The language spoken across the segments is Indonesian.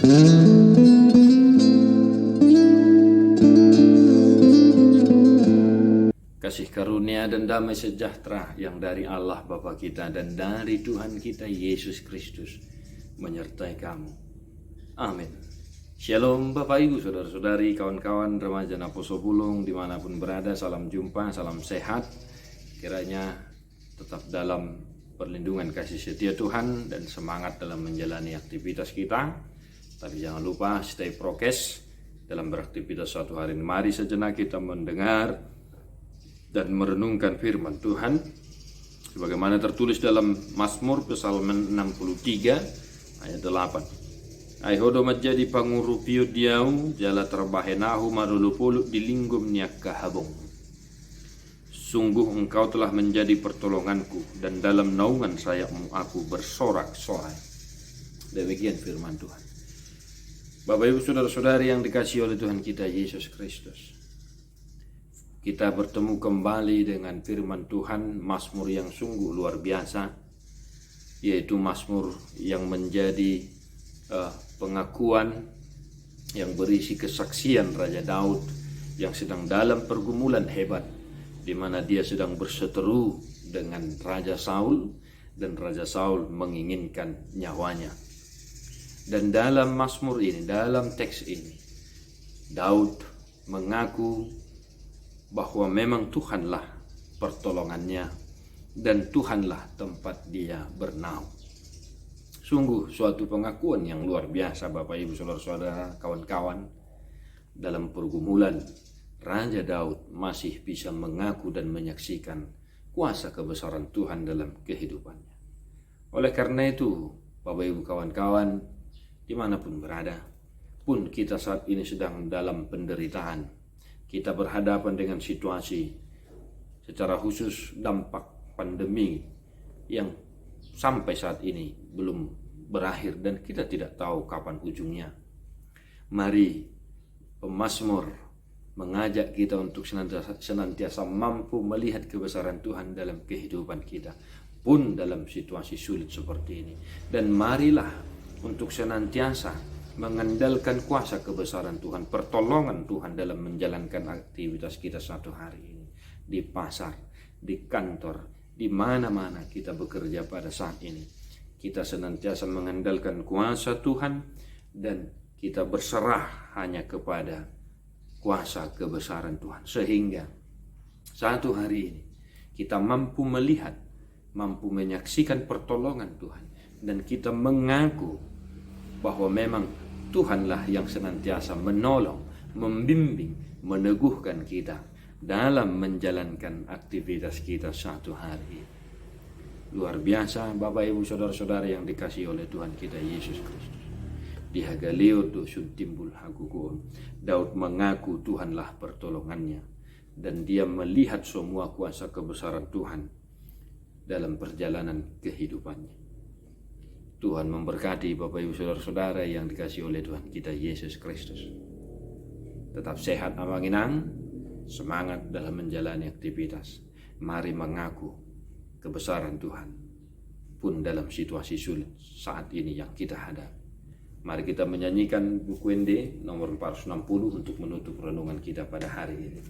Kasih karunia dan damai sejahtera yang dari Allah Bapa kita dan dari Tuhan kita Yesus Kristus menyertai kamu. Amin. Shalom Bapak Ibu, Saudara-saudari, kawan-kawan remaja Naposo Bulung dimanapun berada, salam jumpa, salam sehat. Kiranya tetap dalam perlindungan kasih setia Tuhan dan semangat dalam menjalani aktivitas kita. Tapi jangan lupa stay prokes dalam beraktivitas suatu hari. Mari sejenak kita mendengar dan merenungkan firman Tuhan sebagaimana tertulis dalam Mazmur Psalm 63 ayat 8. Aihodo menjadi panguru piu diau jala terbahenahu marulupulu dilinggum niak kahabong. Sungguh engkau telah menjadi pertolonganku dan dalam naungan sayapmu aku bersorak-sorai. Demikian firman Tuhan. Bapak Ibu Saudara-saudari yang dikasihi oleh Tuhan kita Yesus Kristus, kita bertemu kembali dengan firman Tuhan, Mazmur yang sungguh luar biasa, yaitu Mazmur yang menjadi pengakuan yang berisi kesaksian Raja Daud yang sedang dalam pergumulan hebat, di mana dia sedang berseteru dengan Raja Saul dan Raja Saul menginginkan nyawanya. Dan dalam Mazmur ini, dalam teks ini, Daud mengaku bahwa memang Tuhanlah pertolongannya dan Tuhanlah tempat dia bernaung. Sungguh suatu pengakuan yang luar biasa Bapak Ibu Saudara-saudara, kawan-kawan. Dalam pergumulan, Raja Daud masih bisa mengaku dan menyaksikan kuasa kebesaran Tuhan dalam kehidupannya. Oleh karena itu, Bapak Ibu kawan-kawan, dimanapun berada, pun kita saat ini sedang dalam penderitaan, kita berhadapan dengan situasi secara khusus dampak pandemi yang sampai saat ini belum berakhir dan kita tidak tahu kapan ujungnya. Mari pemazmur mengajak kita untuk senantiasa mampu melihat kebesaran Tuhan dalam kehidupan kita, pun dalam situasi sulit seperti ini. Dan marilah untuk senantiasa mengandalkan kuasa kebesaran Tuhan, pertolongan Tuhan dalam menjalankan aktivitas kita satu hari ini. Di pasar, di kantor, di mana-mana kita bekerja pada saat ini, kita senantiasa mengandalkan kuasa Tuhan dan kita berserah hanya kepada kuasa kebesaran Tuhan. Sehingga satu hari ini kita mampu melihat, mampu menyaksikan pertolongan Tuhan, dan kita mengaku bahwa memang Tuhanlah yang senantiasa menolong, membimbing, meneguhkan kita dalam menjalankan aktivitas kita satu hari. Luar biasa Bapak Ibu Saudara-saudara yang dikasihi oleh Tuhan kita Yesus Kristus. Di Hagaleo dosun timbul hagugon, Daud mengaku Tuhanlah pertolongannya dan dia melihat semua kuasa kebesaran Tuhan dalam perjalanan kehidupannya. Tuhan memberkati Bapak Ibu Saudara-saudara yang dikasihi oleh Tuhan kita Yesus Kristus. Tetap sehat amanginang, semangat dalam menjalani aktivitas. Mari mengaku kebesaran Tuhan pun dalam situasi sulit saat ini yang kita hadapi. Mari kita menyanyikan buku ND nomor 460 untuk menutup renungan kita pada hari ini.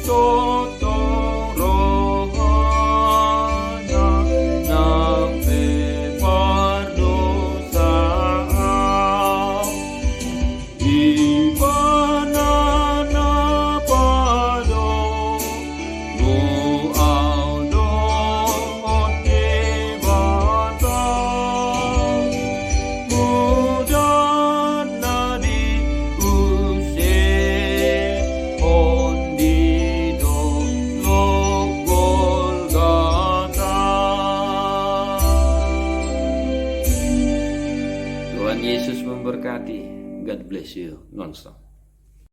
Todo Tuhan Yesus memberkati. God bless you nonstop.